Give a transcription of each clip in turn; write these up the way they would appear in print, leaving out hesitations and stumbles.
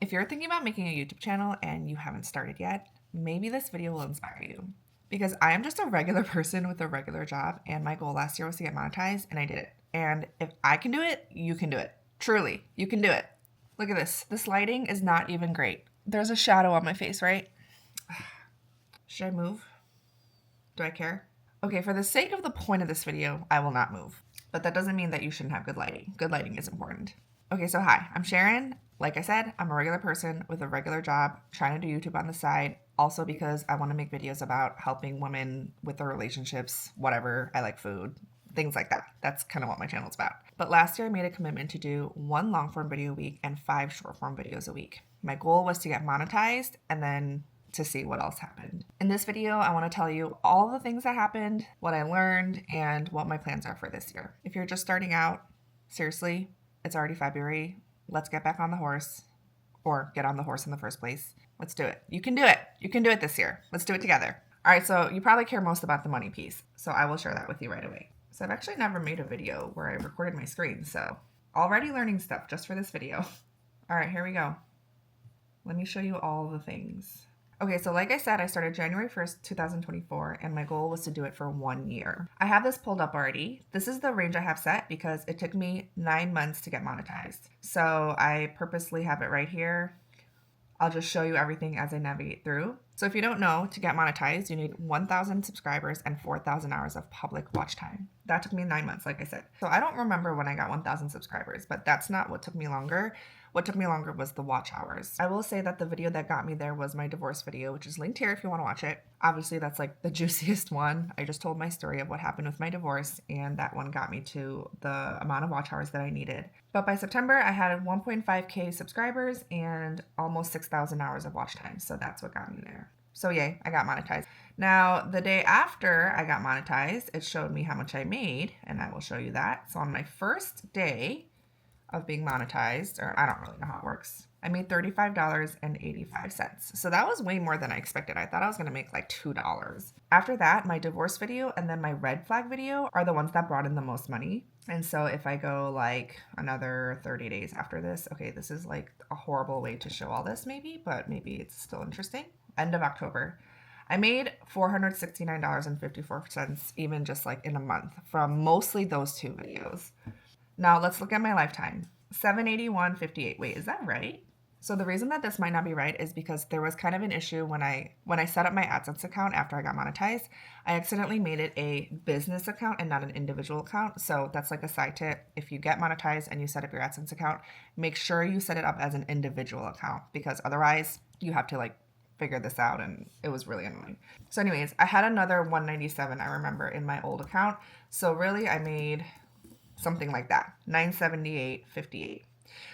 If you're thinking about making a YouTube channel and you haven't started yet, maybe this video will inspire you. Because I am just a regular person with a regular job, and my goal last year was to get monetized, and I did it. And if I can do it, you can do it. Truly, you can do it. Look at this. This lighting is not even great. There's a shadow on my face, right? Should I move? Do I care? Okay, for the sake of the point of this video, I will not move. But that doesn't mean that you shouldn't have good lighting. Good lighting is important. Okay, so hi, I'm Sharon. Like I said, I'm a regular person with a regular job, trying to do YouTube on the side. Also because I want to make videos about helping women with their relationships, whatever. I like food, things like that. That's kind of what my channel is about. But last year I made a commitment to do 1 long form video a week and 5 short form videos a week. My goal was to get monetized and then to see what else happened. In this video, I want to tell you all the things that happened, what I learned, and what my plans are for this year. If you're just starting out, seriously, it's already February. Let's get back on the horse, or get on the horse in the first place. Let's do it. You can do it. You can do it this year. Let's do it together. All right, so you probably care most about the money piece, so I will share that with you right away. So I've actually never made a video where I recorded my screen, so already learning stuff just for this video. All right, here we go. Let me show you all the things. Okay, so like I said, I started January 1st, 2024, and my goal was to do it for 1 year. I have this pulled up already. This is the range I have set because it took me 9 months to get monetized. So I purposely have it right here. I'll just show you everything as I navigate through. So if you don't know, to get monetized, you need 1,000 subscribers and 4,000 hours of public watch time. That took me 9 months, like I said. So I don't remember when I got 1,000 subscribers, but that's not what took me longer. What took me longer was the watch hours. I will say that the video that got me there was my divorce video, which is linked here if you want to watch it. Obviously, that's like the juiciest one. I just told my story of what happened with my divorce, and that one got me to the amount of watch hours that I needed. But by September, I had 1.5K subscribers and almost 6,000 hours of watch time. So that's what got me there. So yay, I got monetized. Now, the day after I got monetized, it showed me how much I made, and I will show you that. So on my first day of being monetized, or I don't really know how it works, I made $35.85. So that was way more than I expected. I thought I was going to make like $2. After that, my divorce video and then my red flag video are the ones that brought in the most money. And so if I go like another 30 days after this, okay, this is like a horrible way to show all this maybe, but maybe it's still interesting. End of October, I made $469.54 even just like in a month from mostly those 2 videos. Now let's look at my lifetime. $781.58. Wait, is that right? So the reason that this might not be right is because there was kind of an issue when I set up my AdSense account after I got monetized. I accidentally made it a business account and not an individual account. So that's like a side tip. If you get monetized and you set up your AdSense account, make sure you set it up as an individual account because otherwise you have to like figure this out, and it was really annoying. So anyways, I had another 197 I remember in my old account. So really I made something like that, $978.58.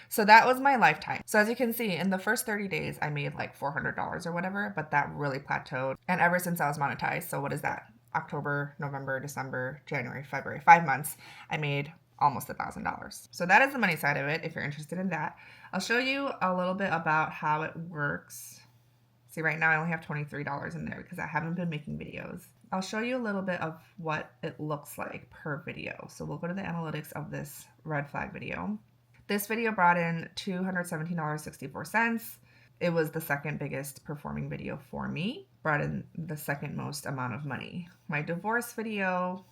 So that was my lifetime. So as you can see, in the first 30 days, I made like $400 or whatever, but that really plateaued. And ever since I was monetized, so what is that? October, November, December, January, February, 5 months, I made almost $1,000. So that is the money side of it if you're interested in that. I'll show you a little bit about how it works. See, right now I only have $23 in there because I haven't been making videos. I'll show you a little bit of what it looks like per video. So we'll go to the analytics of this red flag video. This video brought in $217.64. It was the second biggest performing video for me, brought in the second most amount of money. My divorce video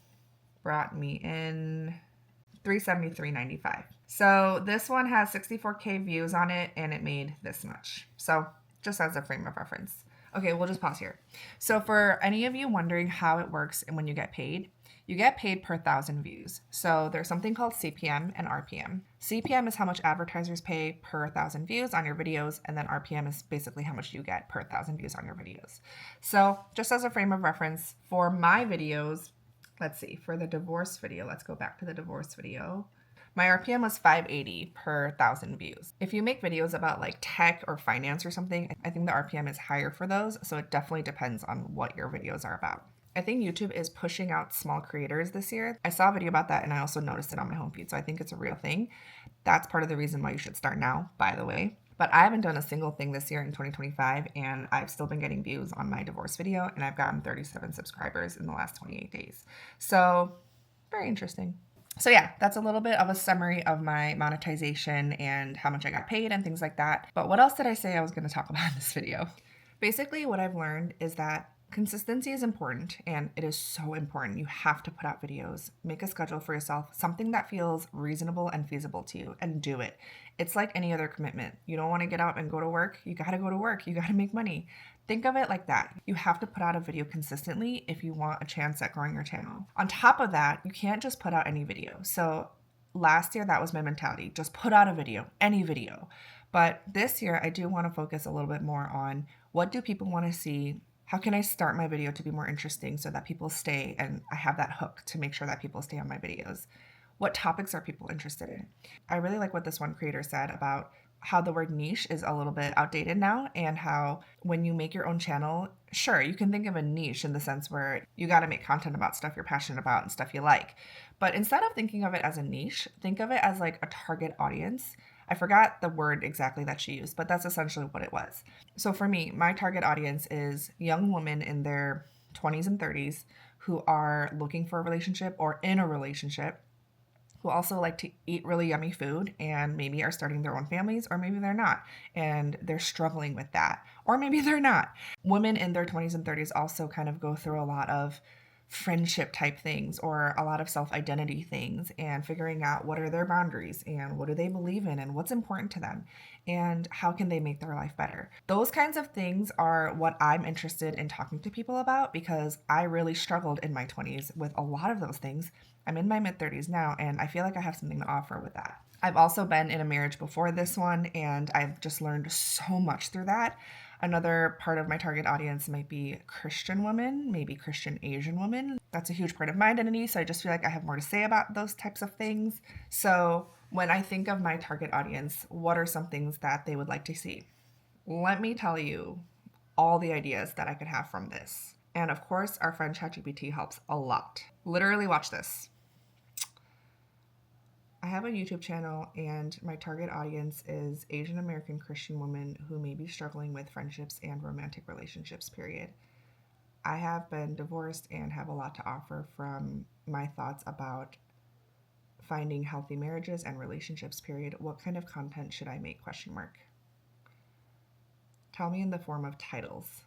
brought me in $373.95. So this one has 64K views on it and it made this much. So just as a frame of reference. Okay, we'll just pause here. So for any of you wondering how it works and when you get paid per 1,000 views. So there's something called CPM and RPM. CPM is how much advertisers pay per 1,000 views on your videos, and then RPM is basically how much you get per 1,000 views on your videos. So just as a frame of reference, for my videos, let's see, for the divorce video, let's go back to the divorce video. My RPM was 580 per 1,000 views. If you make videos about like tech or finance or something, I think the RPM is higher for those. So it definitely depends on what your videos are about. I think YouTube is pushing out small creators this year. I saw a video about that and I also noticed it on my home feed. So I think it's a real thing. That's part of the reason why you should start now, by the way. But I haven't done a single thing this year in 2025 and I've still been getting views on my divorce video and I've gotten 37 subscribers in the last 28 days. So very interesting. So yeah, that's a little bit of a summary of my monetization and how much I got paid and things like that. But what else did I say I was going to talk about in this video? Basically, what I've learned is that consistency is important, and it is so important. You have to put out videos, make a schedule for yourself, something that feels reasonable and feasible to you, and do it. It's like any other commitment. You don't want to get up and go to work, you got to go to work, you got to make money. Think of it like that. You have to put out a video consistently if you want a chance at growing your channel. On top of that, you can't just put out any video. So last year, that was my mentality. Just put out a video, any video. But this year, I do want to focus a little bit more on what do people want to see? How can I start my video to be more interesting so that people stay and I have that hook to make sure that people stay on my videos? What topics are people interested in? I really like what this one creator said about how the word niche is a little bit outdated now, and how when you make your own channel, sure, you can think of a niche in the sense where you got to make content about stuff you're passionate about and stuff you like. But instead of thinking of it as a niche, think of it as like a target audience. I forgot the word exactly that she used, but that's essentially what it was. So for me, my target audience is young women in their 20s and 30s who are looking for a relationship or in a relationship, who also like to eat really yummy food and maybe are starting their own families, or maybe they're not and they're struggling with that, or maybe they're not. Women in their 20s and 30s also kind of go through a lot of friendship type things or a lot of self-identity things, and figuring out what are their boundaries and what do they believe in and what's important to them and how can they make their life better. Those kinds of things are what I'm interested in talking to people about, because I really struggled in my 20s with a lot of those things. I'm in my mid 30s now, and I feel like I have something to offer with that. I've also been in a marriage before this one, and I've just learned so much through that. Another part of my target audience might be Christian women, maybe Christian Asian women. That's a huge part of my identity, so I just feel like I have more to say about those types of things. So when I think of my target audience, what are some things that they would like to see? Let me tell you all the ideas that I could have from this. And of course, our friend ChatGPT helps a lot. Literally, watch this. I have a YouTube channel, and my target audience is Asian American Christian women who may be struggling with friendships and romantic relationships, period. I have been divorced and have a lot to offer from my thoughts about finding healthy marriages and relationships, period. What kind of content should I make? Question mark. Tell me in the form of titles.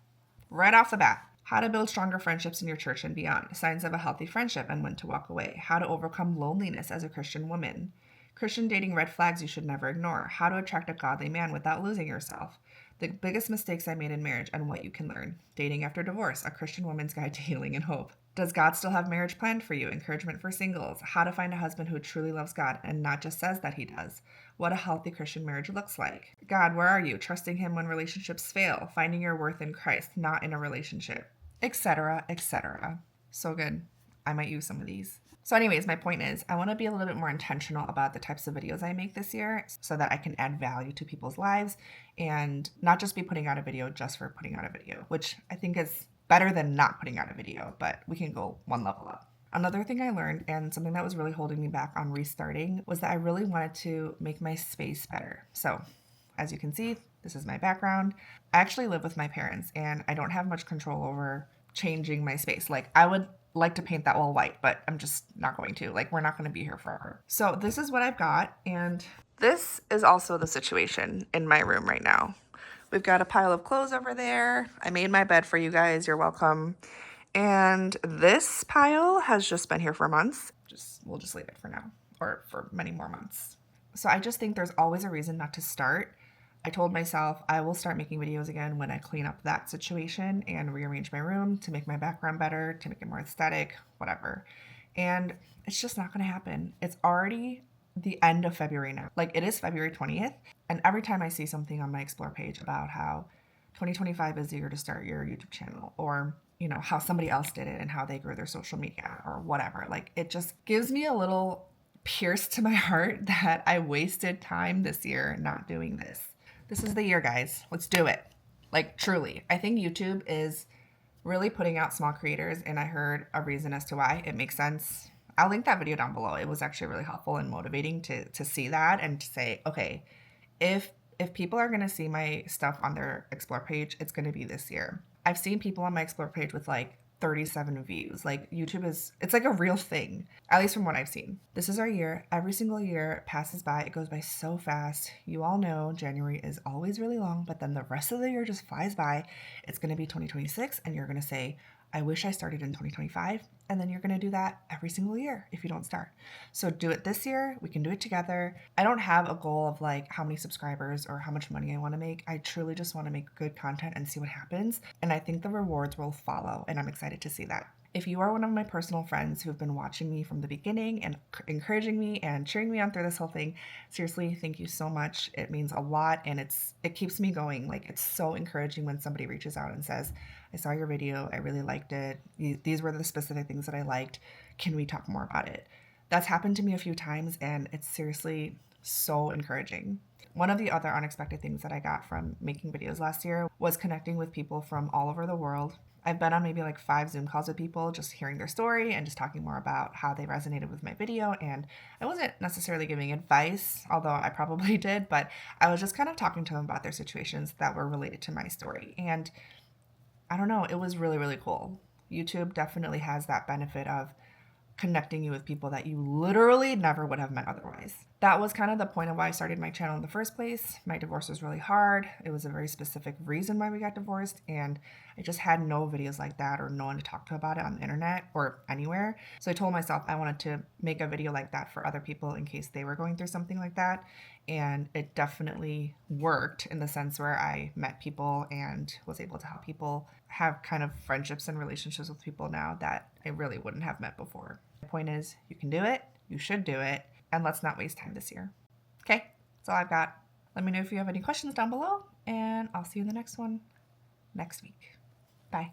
Right off the bat. How to build stronger friendships in your church and beyond. Signs of a healthy friendship and when to walk away. How to overcome loneliness as a Christian woman. Christian dating red flags you should never ignore. How to attract a godly man without losing yourself. The biggest mistakes I made in marriage and what you can learn. Dating after divorce. A Christian woman's guide to healing and hope. Does God still have marriage planned for you? Encouragement for singles. How to find a husband who truly loves God and not just says that he does. What a healthy Christian marriage looks like. God, where are you? Trusting him when relationships fail. Finding your worth in Christ, not in a relationship. Etc., etc. So good. I might use some of these. So anyways, my point is I want to be a little bit more intentional about the types of videos I make this year so that I can add value to people's lives and not just be putting out a video just for putting out a video, which I think is better than not putting out a video, but we can go one level up. Another thing I learned, and something that was really holding me back on restarting, was that I really wanted to make my space better. So as you can see, this is my background. I actually live with my parents, and I don't have much control over changing my space. Like, I would like to paint that wall white, but I'm just not going to. Like, we're not going to be here forever. So this is what I've got, and this is also the situation in my room right now. We've got a pile of clothes over there. I made my bed for you guys. You're welcome. And this pile has just been here for months. We'll just leave it for now, or for many more months. So I just think there's always a reason not to start. I told myself I will start making videos again when I clean up that situation and rearrange my room to make my background better, to make it more aesthetic, whatever. And it's just not going to happen. It's already the end of February now. Like, it is February 20th. And every time I see something on my Explore page about how 2025 is the year to start your YouTube channel, or how somebody else did it and how they grew their social media or whatever, like, it just gives me a little pierce to my heart that I wasted time this year not doing this. This is the year, guys. Let's do it. Like, truly. I think YouTube is really putting out small creators, and I heard a reason as to why. It makes sense. I'll link that video down below. It was actually really helpful and motivating to see that and to say, okay, if people are going to see my stuff on their Explore page, it's going to be this year. I've seen people on my Explore page with like 37 views. Like YouTube it's like a real thing, at least from what I've seen. This is our year. Every single year passes by. It goes by so fast. You all know January is always really long, but then the rest of the year just flies by. It's going to be 2026 and you're going to say, I wish I started in 2025. And then you're going to do that every single year if you don't start. So do it this year. We can do it together. I don't have a goal of like how many subscribers or how much money I want to make. I truly just want to make good content and see what happens. And I think the rewards will follow. And I'm excited to see that. If you are one of my personal friends who have been watching me from the beginning and encouraging me and cheering me on through this whole thing, seriously, thank you so much. It means a lot and it keeps me going. Like, it's so encouraging when somebody reaches out and says, I saw your video, I really liked it. These were the specific things that I liked. Can we talk more about it? That's happened to me a few times and it's seriously so encouraging. One of the other unexpected things that I got from making videos last year was connecting with people from all over the world. I've been on maybe like 5 Zoom calls with people, just hearing their story and just talking more about how they resonated with my video. And I wasn't necessarily giving advice, although I probably did, but I was just kind of talking to them about their situations that were related to my story. And I don't know, it was really, really cool. YouTube definitely has that benefit of connecting you with people that you literally never would have met otherwise. That was kind of the point of why I started my channel in the first place. My divorce was really hard. It was a very specific reason why we got divorced, and I just had no videos like that or no one to talk to about it on the internet or anywhere. So I told myself I wanted to make a video like that for other people in case they were going through something like that. And it definitely worked in the sense where I met people and was able to help people have kind of friendships and relationships with people now that I really wouldn't have met before. The point is, you can do it, you should do it, and let's not waste time this year. Okay, that's all I've got. Let me know if you have any questions down below, and I'll see you in the next one next week. Bye.